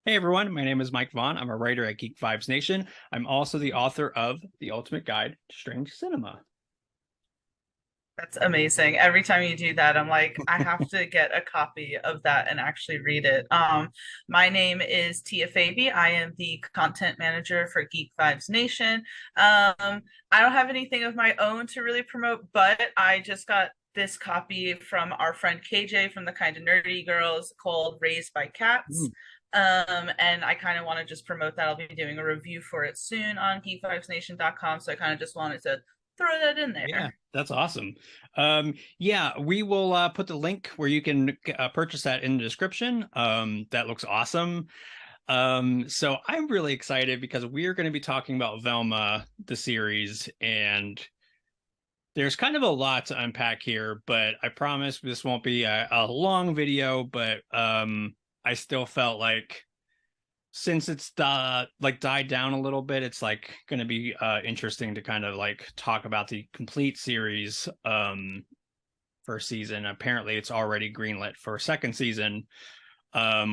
Hey everyone, my name is Mike Vaughn. I'm a writer at Geek Vibes Nation. I'm also the author of The Ultimate Guide to Strange Cinema. That's amazing. Every time you do that, I'm like, I have to get a copy of that and actually read it. My name is Tia Fabi. I am the content manager for Geek Vibes Nation. I don't have anything of my own to really promote, but I just got this copy from our friend KJ from the Kind of Nerdy Girls called Raised by Mm, Cats. And I kind of want to just promote that. I'll be doing a review for it soon on geekvibesnation.com. So I kind of just wanted to throw that in yeah, there. that's awesome. Yeah, we will put the link where you can purchase that in the description. That looks awesome. So I'm really excited because we are going to be talking about Velma, the series, and there's kind of a lot to unpack here, but I promise this won't be a long video, but I still felt like since it's like died down a little bit, it's like going to be interesting to kind of like talk about the complete series first season. Apparently it's already greenlit for a second season,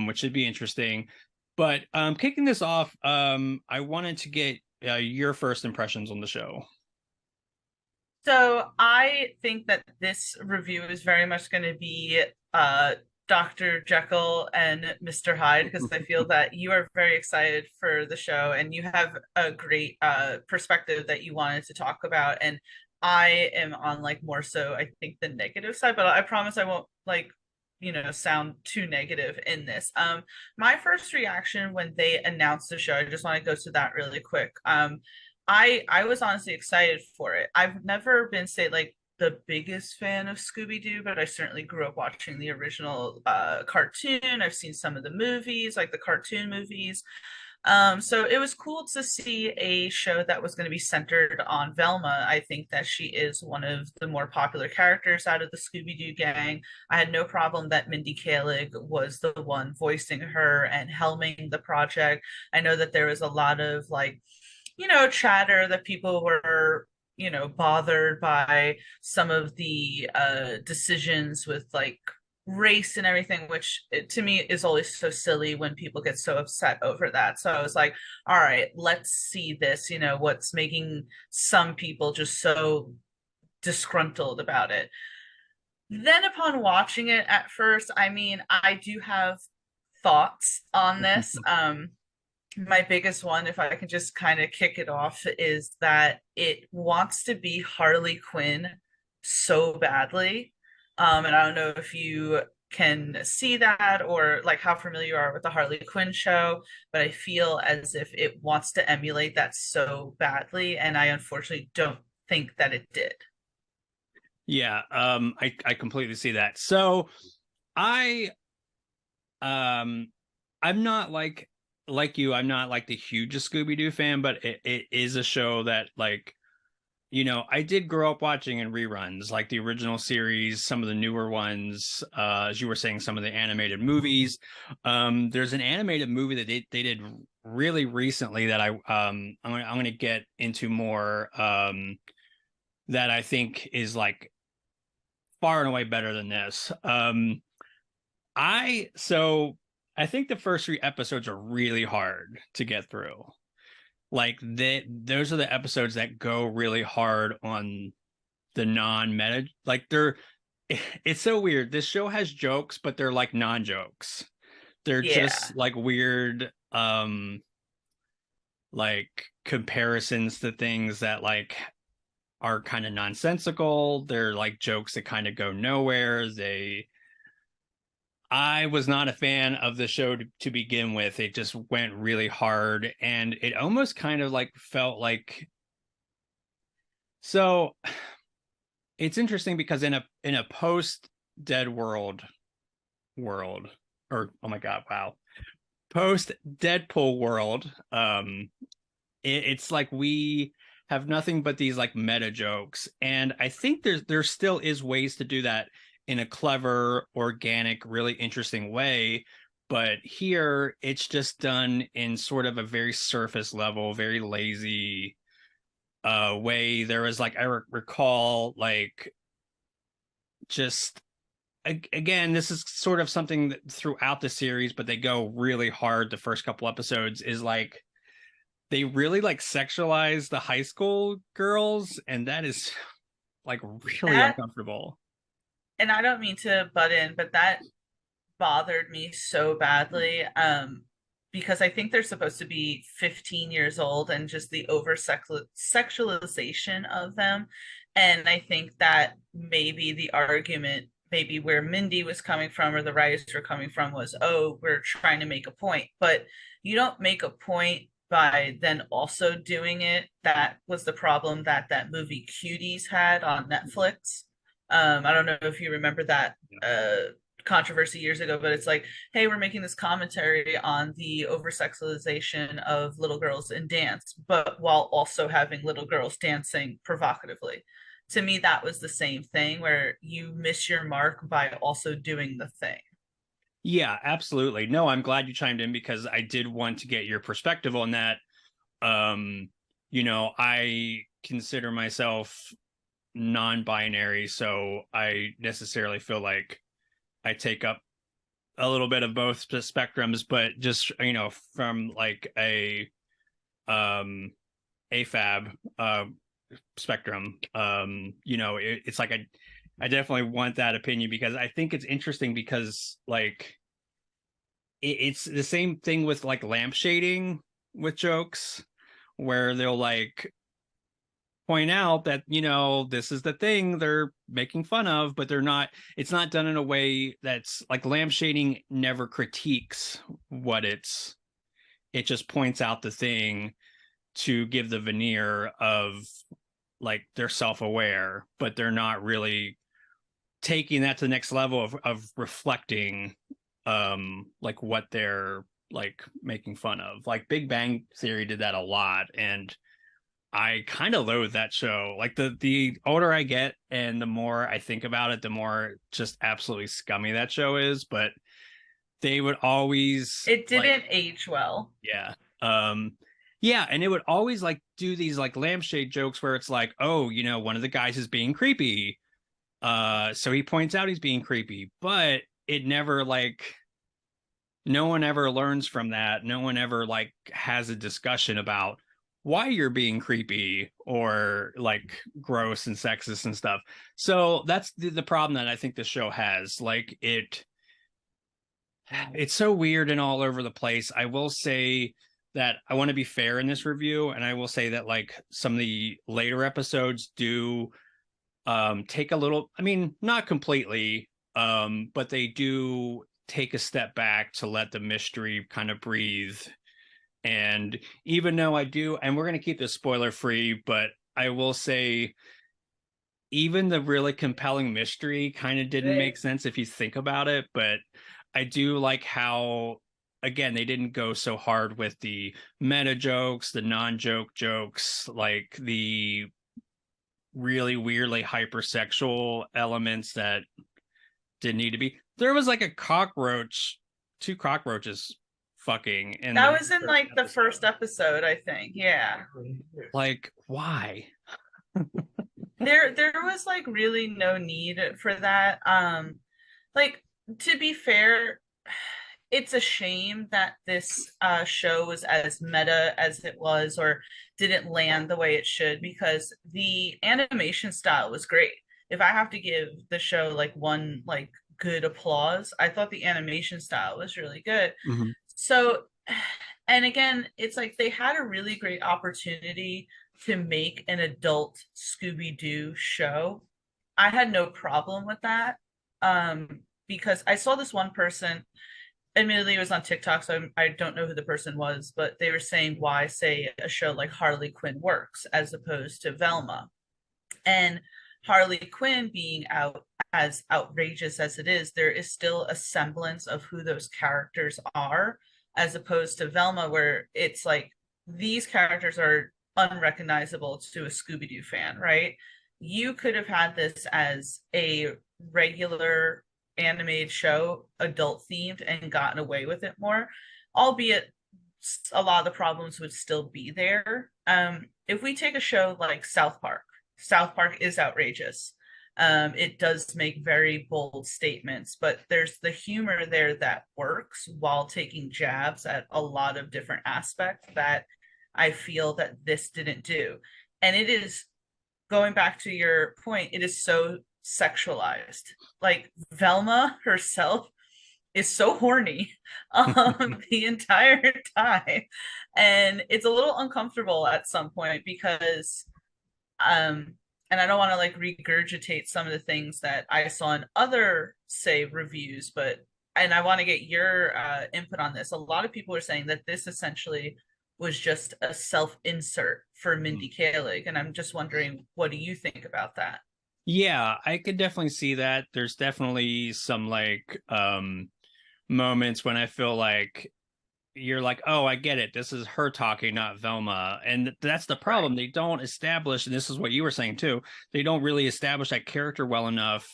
which should be interesting. But kicking this off, I wanted to get your first impressions on the show. So I think that this review is very much going to be Dr. Jekyll and Mr. Hyde because I feel that you are very excited for the show and you have a great perspective that you wanted to talk about. And I am on like more so I think the negative side, but I promise I won't sound too negative in this. My first reaction when they announced the show, I just want to go to that really quick. I was honestly excited for it. I've never been say like the biggest fan of Scooby Doo, but I certainly grew up watching the original cartoon. I've seen some of the movies, like the cartoon movies. So it was cool to see a show that was going to be centered on Velma. I think that she is one of the more popular characters out of the Scooby Doo gang. I had no problem that Mindy Kaling was the one voicing her and helming the project. I know that there was a lot of chatter that people were bothered by some of the decisions with like race and everything, which to me is always so silly when people get so upset over that. So I was like, all right, let's see this, what's making some people just so disgruntled about it. Then upon watching it at first, I mean, I do have thoughts on this. My biggest one, if I can just kind of kick it off, is that it wants to be Harley Quinn so badly. And I don't know if you can see that or like how familiar you are with the Harley Quinn show, but I feel as if it wants to emulate that so badly. And I unfortunately don't think that it did. Yeah, I completely see that. So I um I'm not like you, I'm not like the hugest Scooby-Doo fan, but it is a show that like, I did grow up watching in reruns, like the original series, some of the newer ones, as you were saying, some of the animated movies. There's an animated movie that they did really recently that I'm gonna get into more that I think is like far and away better than this. I so I think the first three episodes are really hard to get through. Like those are the episodes that go really hard on the non-meta. Like it's so weird. This show has jokes, but they're like non-jokes. They're Yeah. just like weird like comparisons to things that like are kind of nonsensical. They're like jokes that kind of go nowhere. I was not a fan of the show to begin with. It just went really hard and it almost kind of like felt like so it's interesting because in a post dead world or oh my god, wow. Post Deadpool world, it's like we have nothing but these like meta jokes and I think there still is ways to do that in a clever, organic, really interesting way. But here it's just done in sort of a very surface level, very lazy way. There was like, I recall like just again, this is sort of something that throughout the series, but they go really hard the first couple episodes, is like they really like sexualize the high school girls, and that is like really That, uncomfortable. and I don't mean to butt in, but that bothered me so badly. Because I think they're supposed to be 15 years old and just the over sexualization of them. And I think that maybe the argument, maybe where Mindy was coming from or the writers were coming from was, oh, we're trying to make a point. But you don't make a point by then also doing it. That was the problem that that movie Cuties had on Netflix. I don't know if you remember that controversy years ago, but it's like, hey, we're making this commentary on the over sexualization of little girls in dance, but while also having little girls dancing provocatively. To me, that was the same thing where you miss your mark by also doing the thing. Yeah, absolutely. No, I'm glad you chimed in because I did want to get your perspective on that. Um, I consider myself non-binary, so I necessarily feel like I take up a little bit of both the spectrums, but just from like a AFAB spectrum, it's like I definitely want that opinion because I think it's interesting because like it's the same thing with like lampshading with jokes where they'll like point out that this is the thing they're making fun of, but it's not done in a way that's like lampshading never critiques what it just points out the thing to give the veneer of like they're self-aware, but they're not really taking that to the next level of reflecting like what they're like making fun of. Like Big Bang Theory did that a lot, and I kind of loathe that show. Like the older I get and the more I think about it, the more just absolutely scummy that show is. But they would always It like, didn't age well. yeah. Yeah, and it would always like do these like lampshade jokes where it's like, oh, one of the guys is being creepy. So he points out he's being creepy, but it never like no one ever learns from that. No one ever like has a discussion about why you're being creepy or like gross and sexist and stuff. So that's the problem that I think the show has. Like it's so weird and all over the place. I will say that I want to be fair in this review, and I will say that like some of the later episodes do take a little, I mean, not completely, but they do take a step back to let the mystery kind of breathe. And even though I do, and we're going to keep this spoiler free, but I will say even the really compelling mystery kind of didn't make sense if you think about it. But I do like how, again, they didn't go so hard with the meta jokes, the non-joke jokes, like the really weirdly hypersexual elements that didn't need to be. There was like a cockroach, two cockroaches fucking in That the was in first like the episode. first episode, I think. Yeah. Like, why? There was like really no need for that. Like, to be fair, it's a shame that this show was as meta as it was or didn't land the way it should because the animation style was great. If I have to give the show like one like good applause, I thought the animation style was really good. Mhm. So, and again, it's like they had a really great opportunity to make an adult Scooby Doo show. I had no problem with that because I saw this one person, admittedly, it was on TikTok, so I don't know who the person was, but they were saying why, say, a show like Harley Quinn works as opposed to Velma. And Harley Quinn being out as outrageous as it is, there is still a semblance of who those characters are, as opposed to Velma, where it's like these characters are unrecognizable to a Scooby Doo fan, right? You could have had this as a regular animated show, adult themed, and gotten away with it more, albeit a lot of the problems would still be there. If we take a show like South Park, South Park is outrageous. It does make very bold statements, but there's the humor there that works while taking jabs at a lot of different aspects that I feel that this didn't do. And it is, going back to your point, it is so sexualized. Like Velma herself is so horny the entire time. And it's a little uncomfortable at some point because and I don't want to like regurgitate some of the things that I saw in other say reviews, but and I want to get your input on this. A lot of people are saying that this essentially was just a self insert for Mindy Kaling, and I'm just wondering, what do you think about that? Yeah, I could definitely see that. There's definitely some like moments when I feel like you're like, oh, I get it. This is her talking, not Velma. And that's the Right. problem. They don't establish, and this is what you were saying too, they don't really establish that character well enough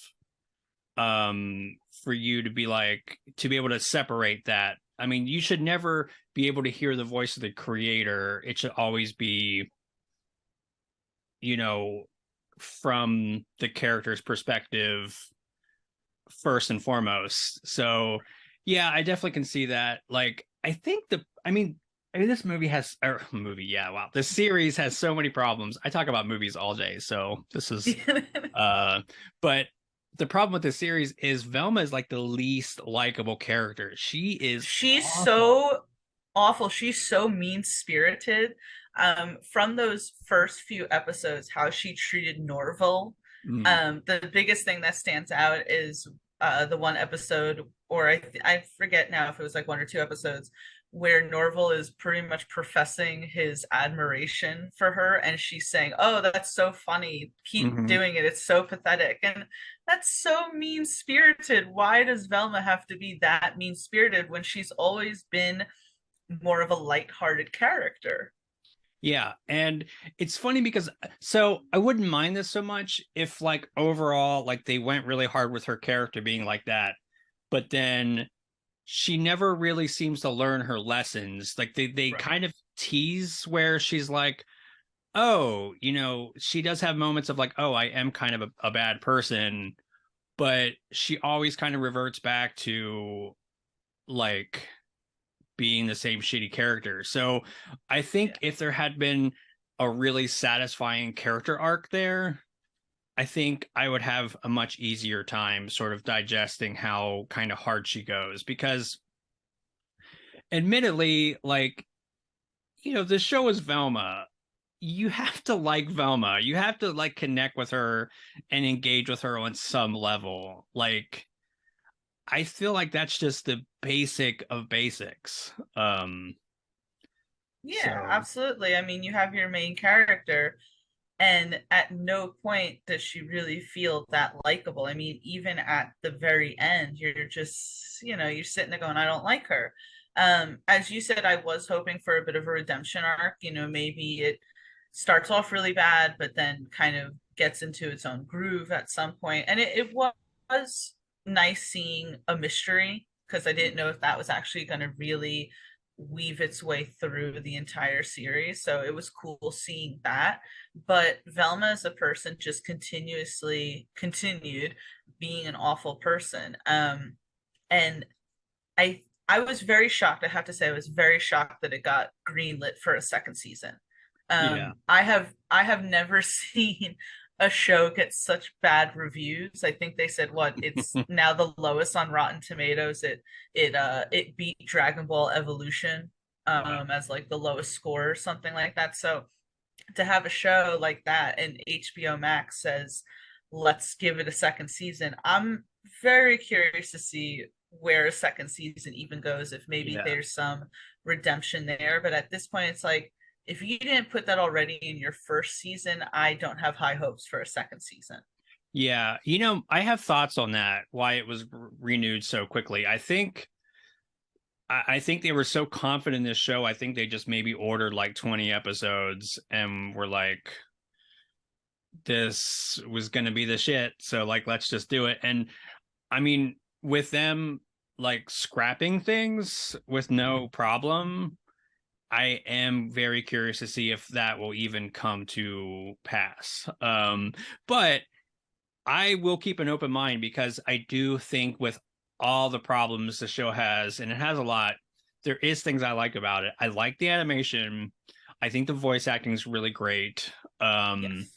for you to be like to be able to separate that. I mean, you should never be able to hear the voice of the creator. It should always be, you know, from the character's perspective first and foremost. So yeah, I definitely can see that. Like, I think this movie has or movie, yeah, wow. This series has so many problems. I talk about movies all day, so this is uh but the problem with this series is Velma is like the least likable character. She is She's awful. so awful. She's so mean spirited. From those first few episodes, how she treated Norval. Mm, The biggest thing that stands out is the one episode, or I forget now if it was like one or two episodes, where Norval is pretty much professing his admiration for her, and she's saying, "Oh, that's so funny. Keep mhm. doing it. It's so pathetic." And that's so mean spirited. Why does Velma have to be that mean spirited when she's always been more of a light-hearted character? Yeah, and it's funny because so I wouldn't mind this so much if like overall like they went really hard with her character being like that, but then she never really seems to learn her lessons. Like they Right. kind of tease where she's like, "Oh, she does have moments of like, oh, I am kind of a bad person," but she always kind of reverts back to like being the same shitty character. So I Yeah. think if there had been a really satisfying character arc there, I think I would have a much easier time sort of digesting how kind of hard she goes because admittedly, like, the show is Velma. You have to like Velma. You have to like connect with her and engage with her on some level. Like, I feel like that's just the basic of basics. Yeah, So absolutely. I mean, you have your main character, and at no point does she really feel that likable. I mean, even at the very end, you're just, you're sitting there going, I don't like her. As you said, I was hoping for a bit of a redemption arc. Maybe it starts off really bad, but then kind of gets into its own groove at some point. And it was nice seeing a mystery because I didn't know if that was actually going to really weave its way through the entire series. So it was cool seeing that. But Velma as a person just continuously continued being an awful person. And I was very shocked. I have to say, I was very shocked that it got greenlit for a second season. yeah. I have never seen a show get such bad reviews. I think they said what it's now the lowest on Rotten Tomatoes. It beat Dragon Ball Evolution Wow. as like the lowest score or something like that. So to have a show like that and HBO Max says, let's give it a second season. I'm very curious to see where a second season even goes, if maybe Yeah. there's some redemption there. But at this point, it's like, if you didn't put that already in your first season, I don't have high hopes for a second season. Yeah. I have thoughts on that, why it was renewed so quickly. I think they were so confident in this show. I think they just maybe ordered like 20 episodes and were like, this was going to be the shit. So, like, let's just do it. And I mean, with them like scrapping things with no problem, I am very curious to see if that will even come to pass. But I will keep an open mind because I do think with all the problems the show has, and it has a lot, there is things I like about it. I like the animation. I think the voice acting is really great. Um, Yes.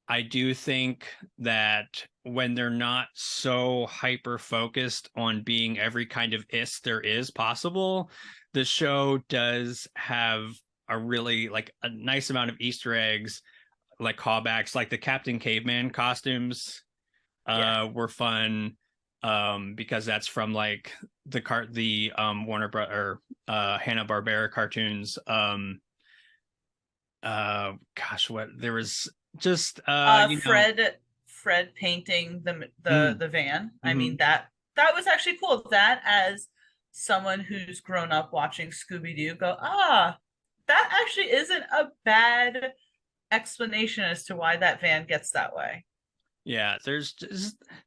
I do think that when they're not so hyper focused on being every kind of is there is possible, the show does have a really like a nice amount of Easter eggs, like callbacks, like the Captain Caveman costumes Yeah. were fun because that's from like the Warner Bros. Or Hanna-Barbera cartoons. Gosh, what there was just Fred painting mm, the van. I mean, mhm. that was actually cool. That, as someone who's grown up watching Scooby-Doo, go, ah, that actually isn't a bad explanation as to why that van gets that way. Yeah,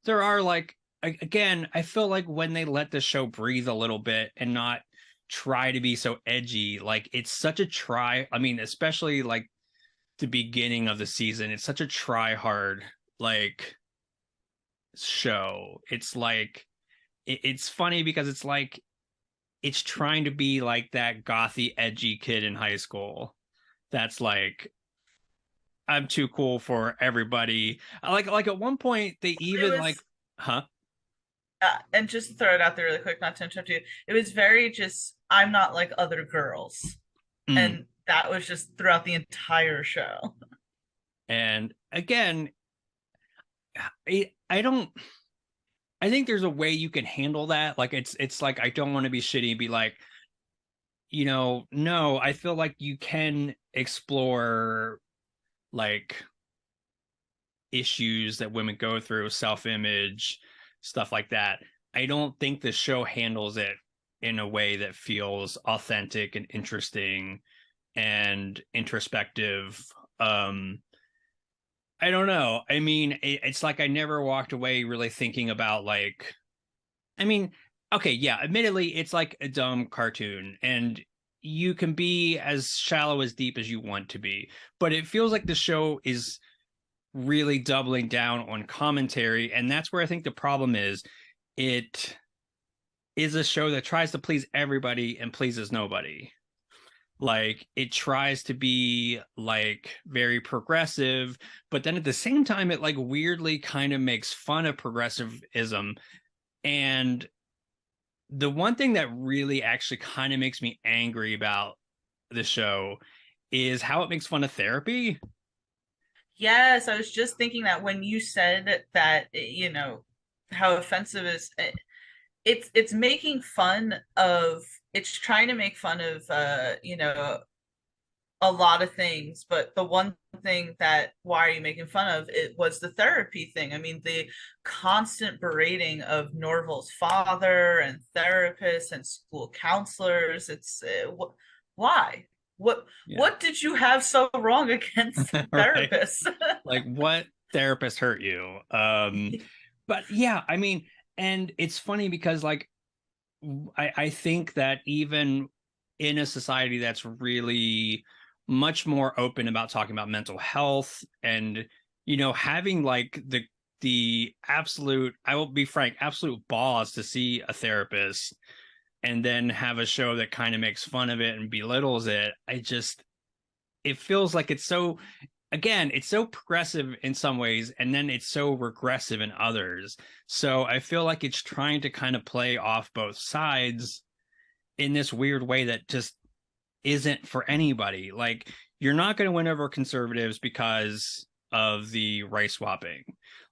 there are like again, I feel like when they let the show breathe a little bit and not try to be so edgy, like it's such a try. I mean, especially like the beginning of the season, it's such a try hard like show. It's like it's funny because it's like it's trying to be like that gothy edgy kid in high school. That's like I'm too cool for everybody. Like at one point they It even like was, huh? and just to throw it out there really quick, not to interrupt you, it was very just, I'm not like other girls. Mm. And that was just throughout the entire show. And again, I don't I think there's a way you can handle that. Like it's like I don't want to be shitty and be like, no, I feel like you can explore like issues that women go through, self-image, stuff like that. I don't think the show handles it in a way that feels authentic and interesting and introspective. Um I don't know. I mean, it's like I never walked away really thinking about like I mean, okay, yeah, admittedly it's like a dumb cartoon and you can be as shallow as deep as you want to be, but it feels like the show is really doubling down on commentary, and that's where I think the problem is. It is a show that tries to please everybody and pleases nobody. Like it tries to be like very progressive, but then at the same time it like weirdly kind of makes fun of progressivism. And the one thing that really actually kind of makes me angry about the show is how it makes fun of therapy. Yes, I was just thinking that when you said that, how offensive is it's making fun of, it's trying to make fun of a lot of things, but the one thing that, why are you making fun of it, was the therapy thing. I mean, the constant berating of Norval's father and therapists and school counselors. It's why? What Yeah. what did you have so wrong against Right. therapists? Like what therapist hurt you? But yeah, I mean, and it's funny because like I think that even in a society that's really much more open about talking about mental health and having like the absolute, I will be frank, absolute balls to see a therapist and then have a show that kind of makes fun of it and belittles it. It feels like it's so, again, it's so progressive in some ways and then it's so regressive in others. So I feel like it's trying to kind of play off both sides in this weird way that just isn't for anybody. Like you're not going to win over conservatives because of the race swapping.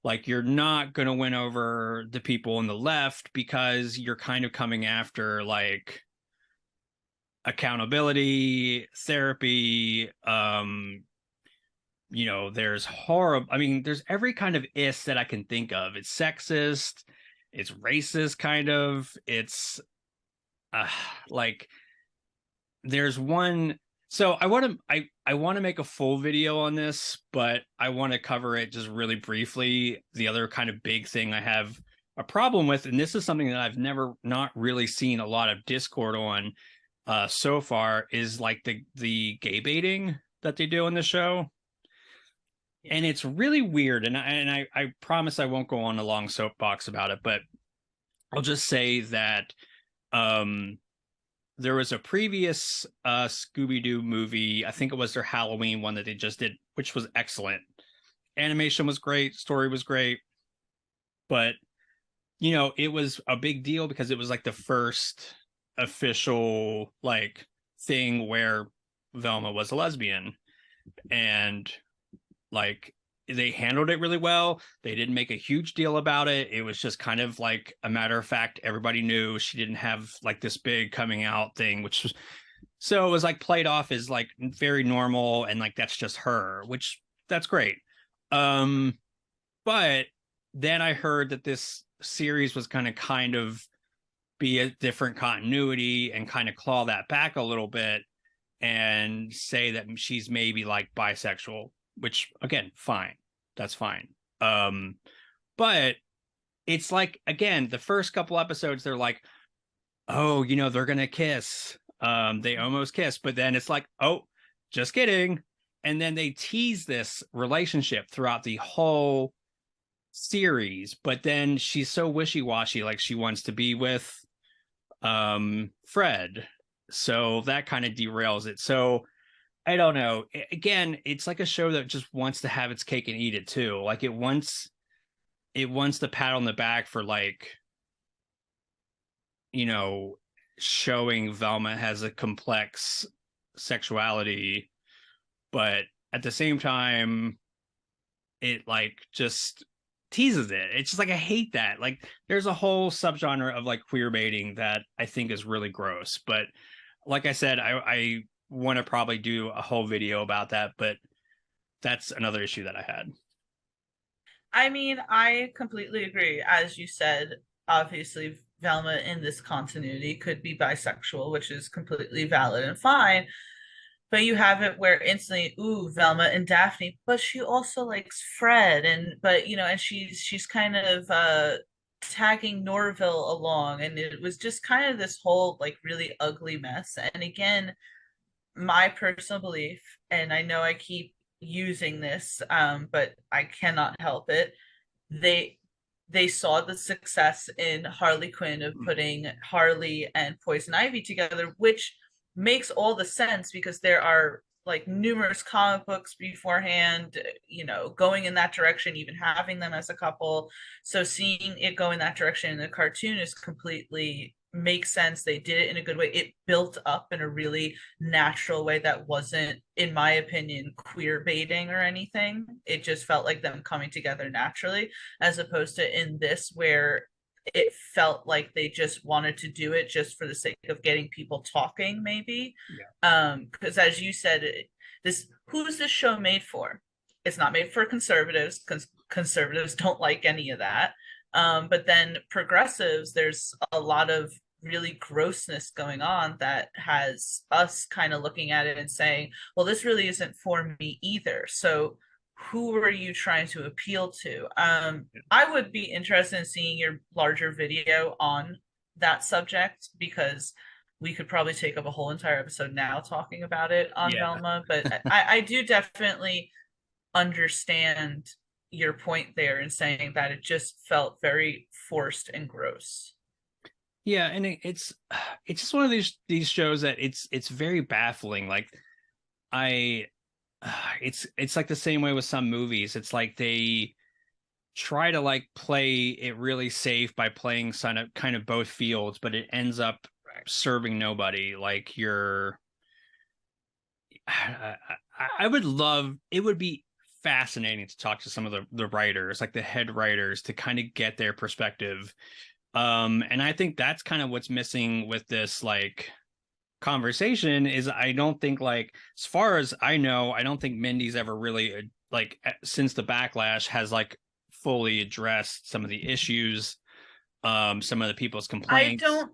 Like you're not going to win over the people on the left because you're kind of coming after like accountability, therapy, there's horrible, I mean, there's every kind of is that I can think of. It's sexist, it's racist kind of, it's uh, like there's one. So I want to make a full video on this, but I want to cover it just really briefly. The other kind of big thing I have a problem with, and this is something that I've never not really seen a lot of discord on so far, is like the gay baiting that they do in the show. and it's really weird. And I promise I won't go on a long soapbox about it, but I'll just say that um, there was a previous Scooby-Doo movie. I think it was their Halloween one that they just did, which was excellent. Animation was great, story was great, but it was a big deal because it was like the first official like thing where Velma was a lesbian, and like they handled it really well. They didn't make a huge deal about it. It was just kind of like a matter of fact. Everybody knew she didn't have like this big coming out thing, which was so it was like played off as like very normal and like that's just her, which that's great. Um, but then I heard that this series was going to kind of be a different continuity and kind of claw that back a little bit and say that she's maybe like bisexual, which again, fine. That's fine. Um, but it's like again, the first couple episodes, they're like, oh, they're gonna kiss. They almost kiss, but then it's like, oh, just kidding. And then they tease this relationship throughout the whole series, but then she's so wishy-washy, like she wants to be with Fred. So that kind of derails it. So I don't know. Again, it's like a show that just wants to have its cake and eat it too. Like it wants the pat on the back for like, you know, showing Velma has a complex sexuality, but at the same time, it like just teases it. It's just like I hate that. Like there's a whole subgenre of like queer baiting that I think is really gross. But like I said, I want to probably do a whole video about that, but that's another issue that I had. I mean, I completely agree. As you said, obviously, Velma in this continuity could be bisexual, which is completely valid and fine. But you have it where instantly, ooh, Velma and Daphne, but she also likes Fred, and but and she's kind of tagging Norville along, and it was just kind of this whole like really ugly mess. And again, my personal belief, and I know I keep using this, but I cannot help it. They they saw the success in Harley Quinn of putting Harley and Poison Ivy together, which makes all the sense because there are like numerous comic books beforehand, going in that direction, even having them as a couple. So seeing it go in that direction in the cartoon is completely makes sense. They did it in a good way. It built up in a really natural way that wasn't, in my opinion, queer baiting or anything. It just felt like them coming together naturally, as opposed to in this where it felt like they just wanted to do it just for the sake of getting people talking, maybe. Yeah. Because as you said, this who's this show made for? It's not made for conservatives because conservatives don't like any of that. But then progressives, there's a lot of really grossness going on that has us kind of looking at it and saying, well, this really isn't for me either. So who are you trying to appeal to? I would be interested in seeing your larger video on that subject because we could probably take up a whole entire episode now talking about it on Yeah. Velma. But I do definitely understand your point there in saying that it just felt very forced and gross. Yeah, and it's just one of these shows that it's very baffling. Like I it's like the same way with some movies. It's like they try to like play it really safe by playing kind of both fields, but it ends up serving nobody. Like you're I would love it would be fascinating to talk to some of the writers, like the head writers, to kind of get their perspective. And I think that's kind of what's missing with this like conversation is I don't think like as far as I know, I don't think Mindy's ever really like since the backlash has like fully addressed some of the issues, some of the people's I complaints. don't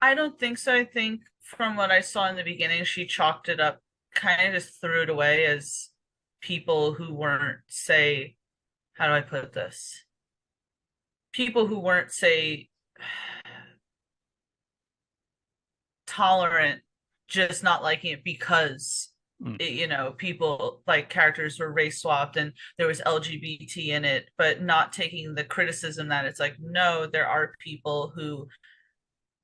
I don't think so. I think from what I saw in the beginning, she chalked it up, kind of just threw it away as people who weren't, say, how do I put this? People who weren't, say, tolerant, just not liking it because Mm. people like characters were race swapped and there was LGBT in it, but not taking the criticism that it's like, no, there are people who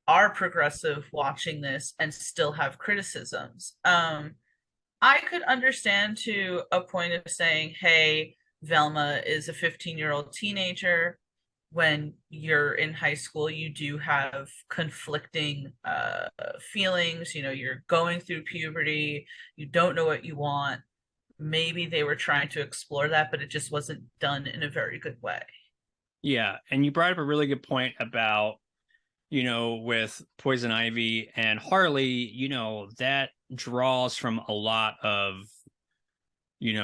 are progressive watching this and still have criticisms. I could understand to a point of saying, hey, Velma is a 15-year-old teenager. When you're in high school, you do have conflicting feelings. You're going through puberty, you don't know what you want. Maybe they were trying to explore that, but it just wasn't done in a very good way. Yeah, and you brought up a really good point about, with Poison Ivy and Harley, that draws from a lot of,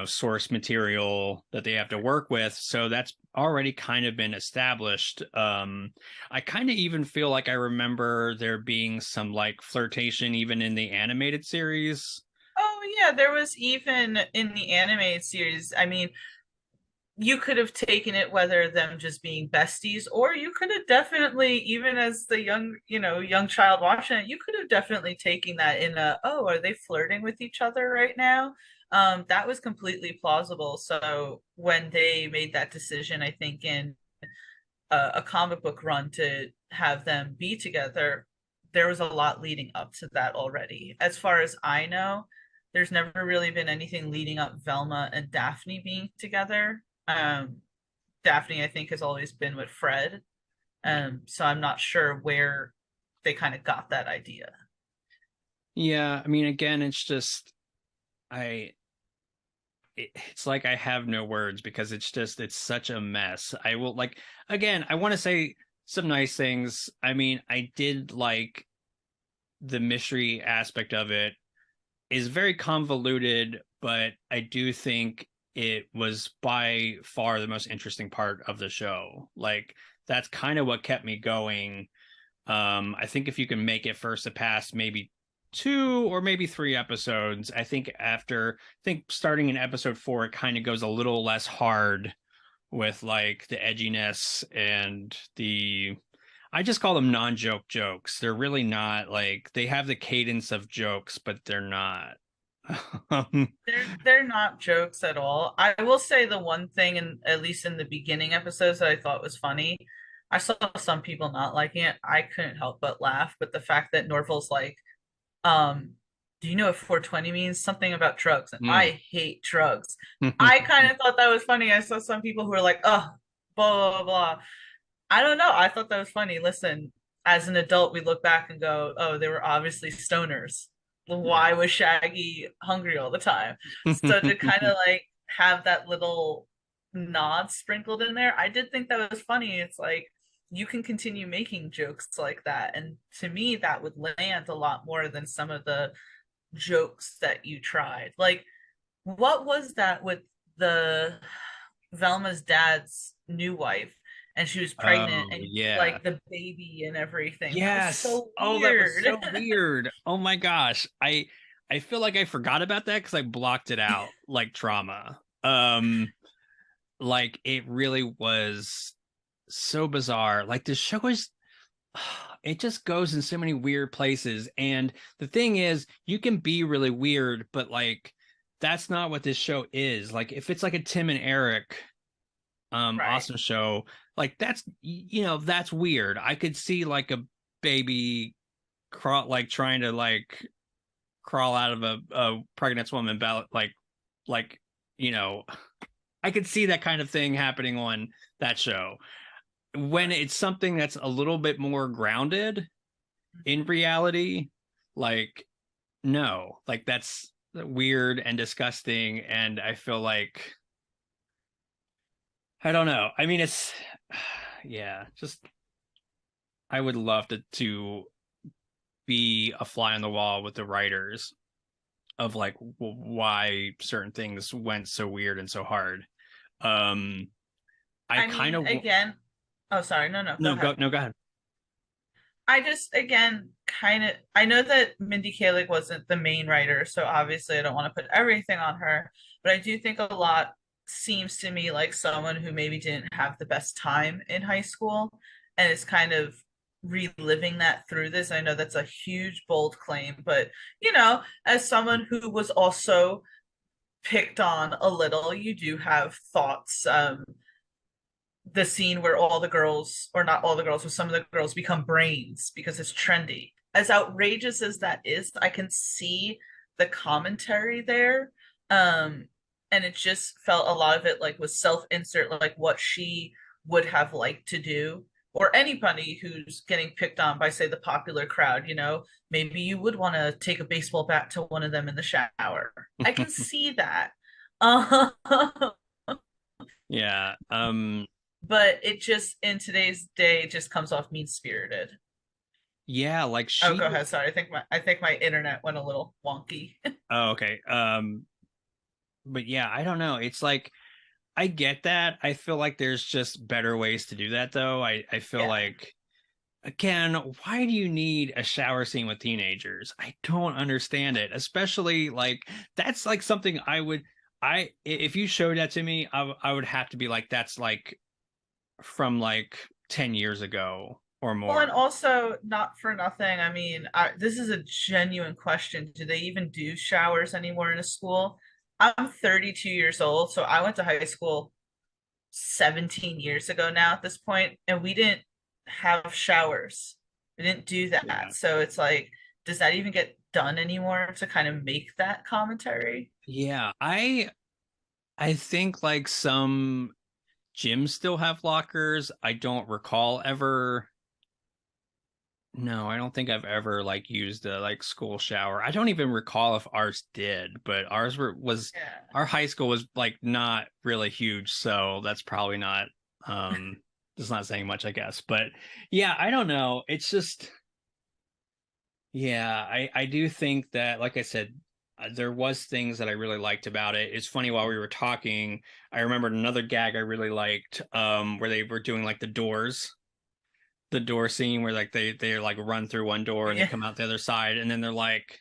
source material that they have to work with. So that's already kind of been established. I kind of even feel like I remember there being some like flirtation even in the animated series. Oh yeah, there was even in the animated series. I mean, you could have taken it whether them just being besties, or you could have definitely, even as the young child watching it, you could have definitely taken that in a, oh, are they flirting with each other right now? That was completely plausible. So when they made that decision, I think in a comic book run to have them be together, there was a lot leading up to that already. As far as I know, there's never really been anything leading up Velma and Daphne being together. Daphne, I think, has always been with Fred. So I'm not sure where they kind of got that idea. Yeah, I mean, again, it's just I it's like I have no words because it's such a mess. I will like again, I want to say some nice things. I mean, I did like the mystery aspect of it is very convoluted, but I do think it was by far the most interesting part of the show. Like that's kind of what kept me going. I think if you can make it first to pass maybe two or maybe three episodes, I think starting in episode four, it kind of goes a little less hard with like the edginess and the I just call them non-joke jokes. They're really not like they have the cadence of jokes, but they're not. um, They're not jokes at all. I will say the one thing, and at least in the beginning episodes, that I thought was funny. I saw some people not liking it. I couldn't help but laugh. But the fact that Norval's like, um, do you know what 420 means? Something about drugs, and mm. I hate drugs. I kind of thought that was funny. I saw some people who were like, oh, blah blah blah. I don't know. I thought that was funny. Listen, as an adult, we look back and go, oh, they were obviously stoners. Yeah. Why was Shaggy hungry all the time? So to kind of like have that little nod sprinkled in there, I did think that was funny. It's like you can continue making jokes like that. And to me, that would land a lot more than some of the jokes that you tried. Like, what was that with the Velma's dad's new wife, and she was pregnant Oh and yeah. like the baby and everything? That was Yes. so Oh, that was weird. so weird. Oh my gosh. I feel like I forgot about that because I blocked it out like trauma. Like it really was so bizarre. Like the show is it just goes in so many weird places. And the thing is, you can be really weird, but like that's not what this show is. Like if it's like a Tim and Eric Right. awesome show, like that's weird. I could see like a baby crawl like trying to like crawl out of a pregnant woman about like you know I could see that kind of thing happening on that show. When Right. it's something that's a little bit more grounded in reality, like no, like that's weird and disgusting. And I feel like I don't know. I mean, it's yeah, just I would love to be a fly on the wall with the writers of like why certain things went so weird and so hard. Um, I I kind mean, of again, oh, sorry. No, no, go ahead. go ahead. I just, again, kind of, I know that Mindy Kaling wasn't the main writer, so obviously I don't want to put everything on her, but I do think a lot seems to me like someone who maybe didn't have the best time in high school and is kind of reliving that through this. I know that's a huge, bold claim, but you know, as someone who was also picked on a little, you do have thoughts. The scene where all the girls, or not all the girls, but some of the girls become brains because it's trendy. As outrageous as that is, I can see the commentary there. Um, and it just felt a lot of it like was self-insert, like what she would have liked to do. Or anybody who's getting picked on by, say, the popular crowd, you know, maybe you would want to take a baseball bat to one of them in the shower. I can see that. Uh, Yeah. but it just in today's day just comes off mean spirited. Yeah, like Oh, she go ahead. Sorry, I think my internet went a little wonky. Oh, okay. But yeah, I don't know. It's like I get that. I feel like there's just better ways to do that though. I feel Yeah. like again, why do you need a shower scene with teenagers? I don't understand it. Especially like that's like something if you showed that to me, I would have to be like that's like from like 10 years ago or Well, and more. also not for nothing. I mean, this is a genuine question. Do they even do showers anymore in a school? I'm 32 years old, so I went to high school 17 years ago now at this point, and we didn't have showers. We didn't do Yeah. that. So it's like, does that even get done anymore to kind of make that commentary? Yeah, I think like some gyms still have lockers. I don't recall ever. No, I don't think I've ever like used a like school shower. I don't even recall if ours did, but ours was Yeah. our high school was like not really huge, so that's probably not it's not saying much, I guess. But yeah, I don't know. It's just yeah, I do think that like I said, there was things that I really liked about it. It's funny while we were talking, I remembered another gag I really liked where they were doing like the door scene where like they like run through one door and they Yeah. come out the other side and then they're like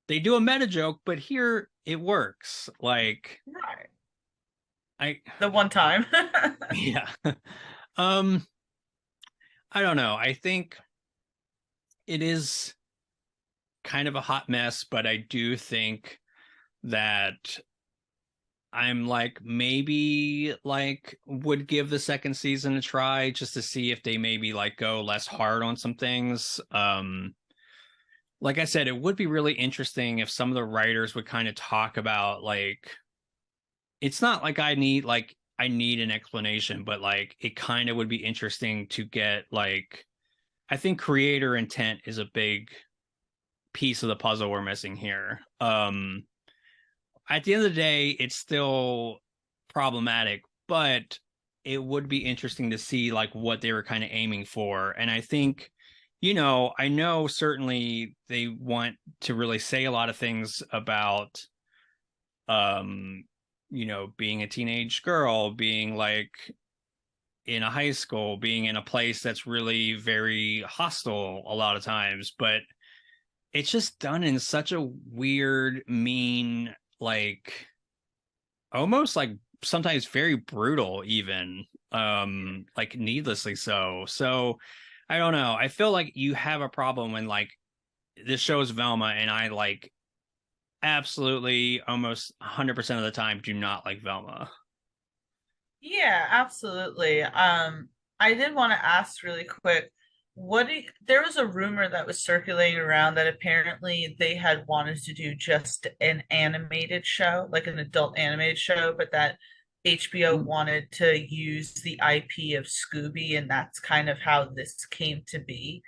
they do a meta joke but here it works like Right. I The one time. yeah um I don't know, I think it is kind of a hot mess but I do think that I'm like maybe like would give the second season a try just to see if they maybe like go less hard on some things like I said, it would be really interesting if some of the writers would kind of talk about like it's not like I need an explanation, but like it kind of would be interesting to get like I think creator intent is a big piece of the puzzle we're missing here. At the end of the day, it's still problematic, but it would be interesting to see like what they were kind of aiming for. And I think, I know certainly they want to really say a lot of things about um, being a teenage girl, being like in a high school, being in a place that's really very hostile a lot of times, but it's just done in such a weird, mean, like almost like sometimes very brutal even like needlessly so I don't know, I feel like you have a problem when like this show is Velma and I like absolutely almost 100% of the time do not like Velma. Yeah, absolutely. I did want to ask really quick, there was a rumor that was circulating around that apparently they had wanted to do just an animated show, like an adult animated show, but that HBO wanted to use the IP of Scooby, and that's kind of how this came to be.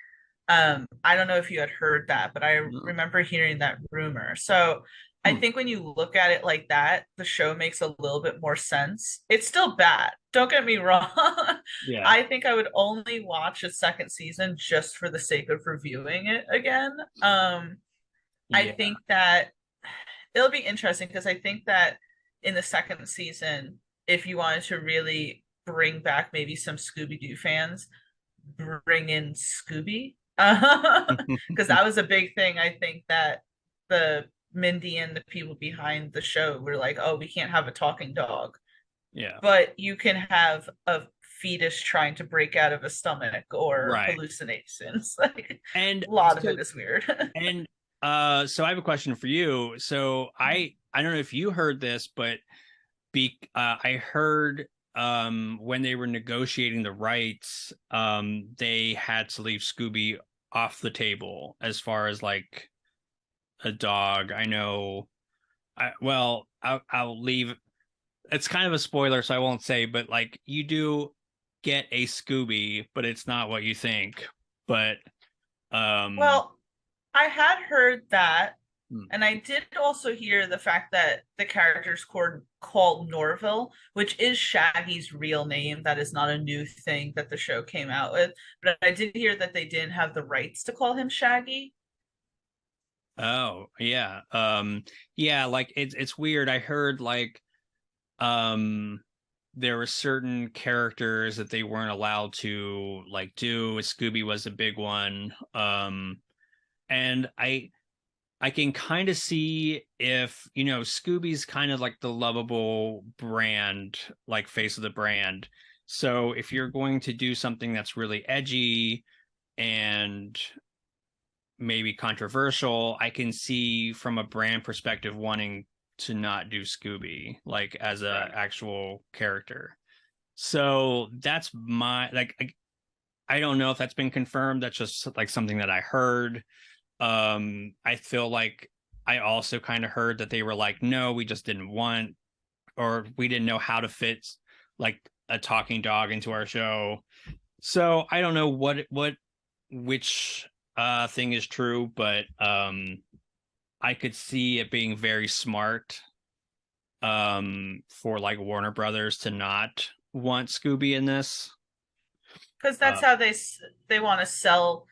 I don't know if you had heard that, but I No. remember hearing that rumor. So I Hmm. think when you look at it like that, the show makes a little bit more sense. It's still bad. Don't get me wrong. Yeah. I think I would only watch a second season just for the sake of reviewing it again. I Yeah. think that it'll be interesting because I think that in the second season, if you wanted to really bring back maybe some Scooby Doo fans, bring in Scooby. Because that was a big thing. I think that the Mindy and the people behind the show were like, oh, we can't have a talking dog. Yeah. but you can have a fetus trying to break out of a stomach or Right. hallucinations. Like And a lot of so it is weird. and so I have a question for you. So I don't know if you heard this, but I heard when they were negotiating the rights, they had to leave Scooby off the table as far as like a dog. I know. I'll leave. It's kind of a spoiler, so I won't say. But like, you do get a Scooby, but it's not what you think. But um, Well, I had heard that, hmm. and I did also hear the fact that the character's called Norville, which is Shaggy's real name. That is not a new thing that the show came out with. But I did hear that they didn't have the rights to call him Shaggy. Oh yeah, yeah. Like it's weird. I heard like um there were certain characters that they weren't allowed to like do. Scooby was a big one. And I can kind of see if, Scooby's kind of like the lovable brand, like face of the brand. So if you're going to do something that's really edgy and maybe controversial, I can see from a brand perspective wanting to not do Scooby like as a Right. actual character. So that's my like I don't know if that's been confirmed. That's just like something that I heard. I feel like I also kind of heard that they were like, no, we just didn't want, or we didn't know how to fit like a talking dog into our show. So I don't know which thing is true, but I could see it being very smart for like Warner Brothers to not want Scooby in this. Because that's Uh how they want to sell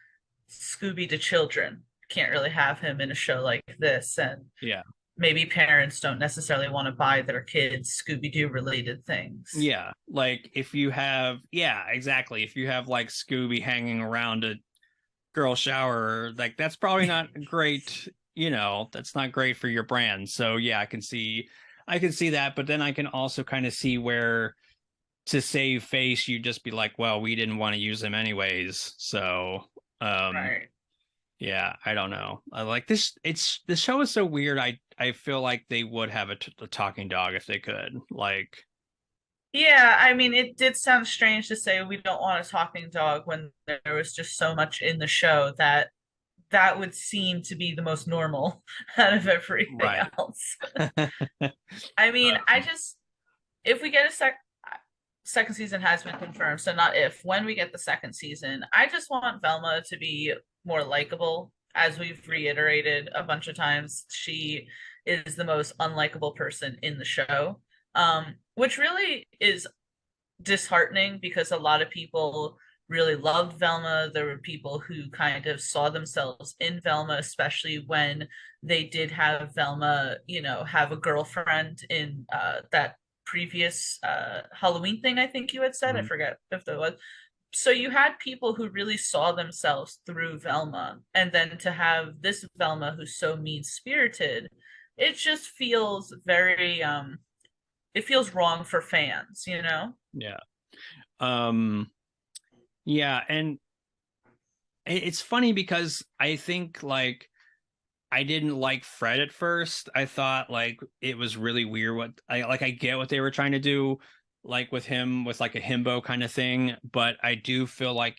Scooby to children. Can't really have him in a show like this, and yeah. maybe parents don't necessarily want to buy their kids Scooby Doo related things. Yeah, like if you have, yeah, exactly. If you have like Scooby hanging around a girl shower, like that's probably not great, that's not great for your brand. So yeah, I can see that, but then I can also kind of see where to save face, you just be like, well, we didn't want to use them anyways. So um Right. yeah, I don't know. I like this. The show is so weird. I feel like they would have a talking dog if they could. Like, Yeah, I mean, it did sound strange to say we don't want a talking dog when there was just so much in the show that that would seem to be the most normal out of everything right. else. I mean, I just if we get a second season has been confirmed, so not if, when we get the second season, I just want Velma to be more likable. As we've reiterated a bunch of times, she is the most unlikable person in the show, which really is disheartening because a lot of people really loved Velma. There were people who kind of saw themselves in Velma, especially when they did have Velma, have a girlfriend in that previous Halloween thing, I think you had said. I Mhm. forget if that was. So you had people who really saw themselves through Velma, and then to have this Velma who's so mean spirited, it just feels very it feels wrong for fans. Yeah. Um, yeah, and it's funny because I think like I didn't like Fred at first. I thought like it was really weird I get what they were trying to do like with him with like a himbo kind of thing, but I do feel like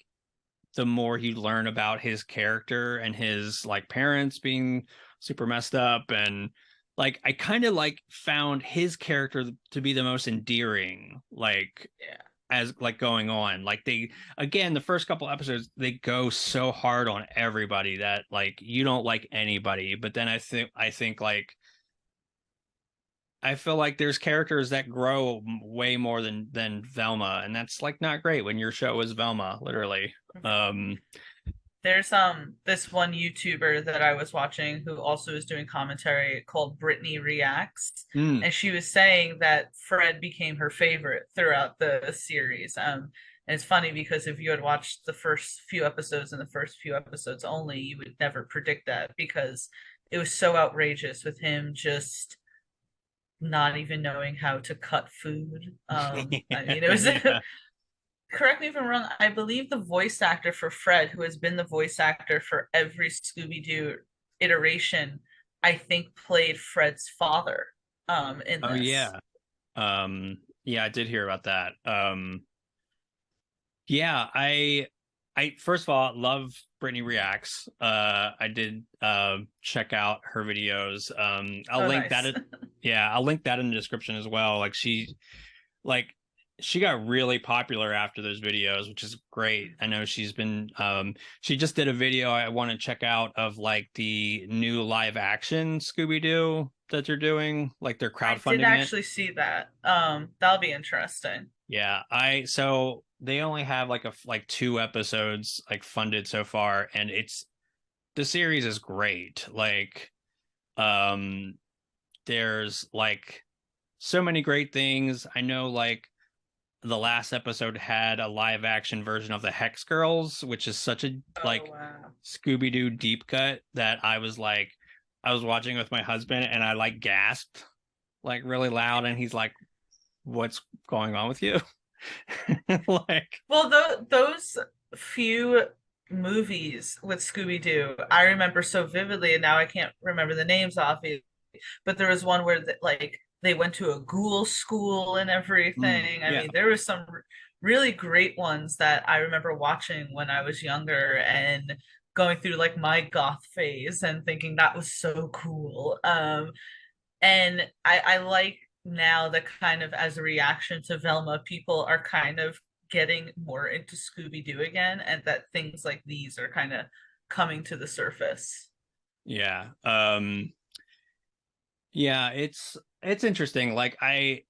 the more you learn about his character and his like parents being super messed up, and like I kind of like found his character to be the most endearing, like Yeah. as like going on. Like they again, the first couple episodes, they go so hard on everybody that like you don't like anybody. But then I think like I feel like there's characters that grow way more than Velma, and that's like not great when your show is Velma, literally. Um, There's this one YouTuber that I was watching who also is doing commentary called Brittany Reacts, mm, and she was saying that Fred became her favorite throughout the series. And it's funny because if you had watched the first few episodes and the first few episodes only, you would never predict that because it was so outrageous with him just not even knowing how to cut food. I mean, it was Yeah. correct me if I'm wrong. I believe the voice actor for Fred, who has been the voice actor for every Scooby-Doo iteration, I think played Fred's father in Oh this. yeah. Yeah, I did hear about that. Yeah, I first of all love Brittany Reacts. I did check out her videos. I'll Oh, link nice. that. Yeah, I'll link that in the description as well. Like she got really popular after those videos, which is great. I know she's been she just did a video I want to check out of like the new live action Scooby-Doo that they're doing, like they're I did crowdfunding it. actually see that. That'll be interesting. Yeah, I so they only have like like two episodes like funded so far, and it's the series is great. Like, um, there's like so many great things. I know like the last episode had a live action version of the Hex Girls, which is such a Oh, like wow. Scooby Doo deep cut that I was watching with my husband and I like gasped like really loud, and he's like, "What's going on with you?" Like, Well, those few movies with Scooby-Doo, I remember so vividly, and now I can't remember the names, obviously. But there was one where like they went to a ghoul school and everything. I yeah. mean, there were some really great ones that I remember watching when I was younger and going through like my goth phase and thinking that was so cool. And I like now that kind of as a reaction to Velma, people are kind of getting more into Scooby Doo again, and that things like these are kind of coming to the surface. Yeah. Yeah, it's interesting. Like I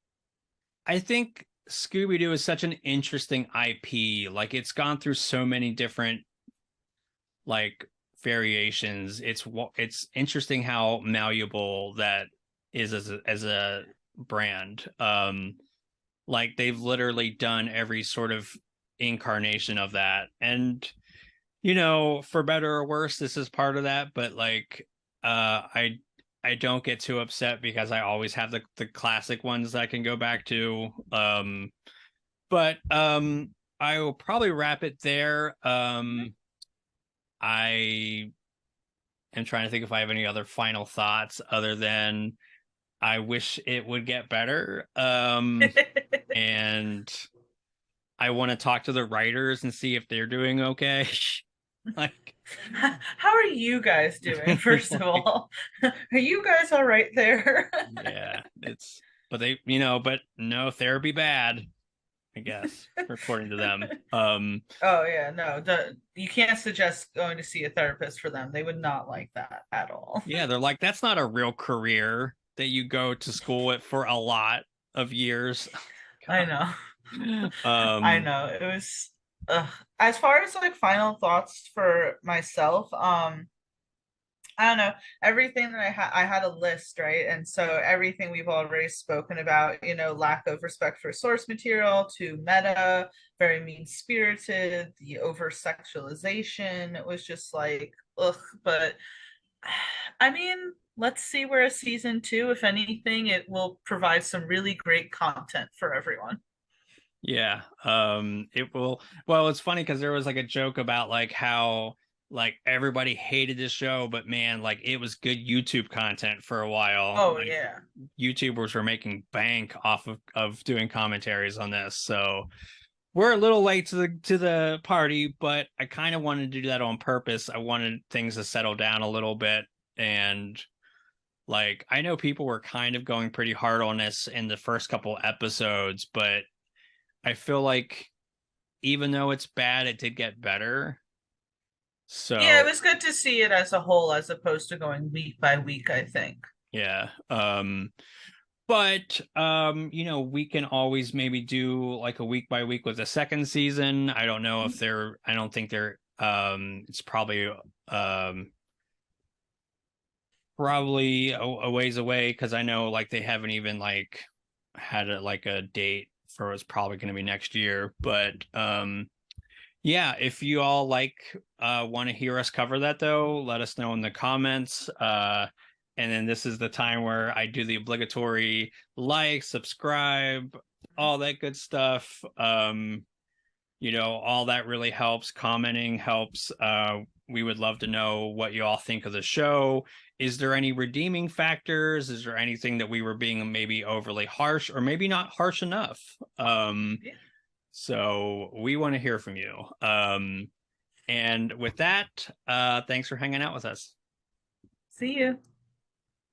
think Scooby Doo is such an interesting IP. Like it's gone through so many different like variations. It's interesting how malleable that is as a brand. Like they've literally done every sort of incarnation of that. And for better or worse, this is part of that, but like I don't get too upset because I always have the classic ones that I can go back to. But I will probably wrap it there. I am trying to think if I have any other final thoughts other than I wish it would get better. And I want to talk to the writers and see if they're doing okay. Like, How are you guys doing, first of like, all? Are you guys all right there? yeah, but but no therapy bad, I guess, according to them. Oh yeah, no, you can't suggest going to see a therapist for them. They would not like that at all. Yeah, they're like, that's not a real career that you go to school with for a lot of years. I know. God. I know. It was as far as like final thoughts for myself, I don't know. Everything that I had a list, right? And so everything we've already spoken about, lack of respect for source material, to meta, very mean-spirited, the over sexualization. It was just like, ugh. But I mean, let's see where a season two, if anything, it will provide some really great content for everyone. Yeah. It will. Well, it's funny because there was like a joke about like how like everybody hated this show, but man, like it was good YouTube content for a while. Oh Like yeah. YouTubers were making bank off of doing commentaries on this. So we're a little late to the party, but I kind of wanted to do that on purpose. I wanted things to settle down a little bit, and like I know people were kind of going pretty hard on this in the first couple episodes, but I feel like even though it's bad, it did get better. Yeah, it So was good to see it as a whole as opposed to going week by week, I think. yeah. But we can always maybe do like a week by week with the second season. I don't know if they're I don't think they're it's probably a ways away because I know like they haven't even like had like a date for it's probably going to be next year. But yeah, if you all like want to hear us cover that though, let us know in the comments. And then this is the time where I do the obligatory like, subscribe, all that good stuff. All that really helps. Commenting helps. We would love to know what you all think of the show. Is there any redeeming factors? Is there anything that we were being maybe overly harsh or maybe not harsh enough? Yeah. So we want to hear from you. And with that, thanks for hanging out with us. See you.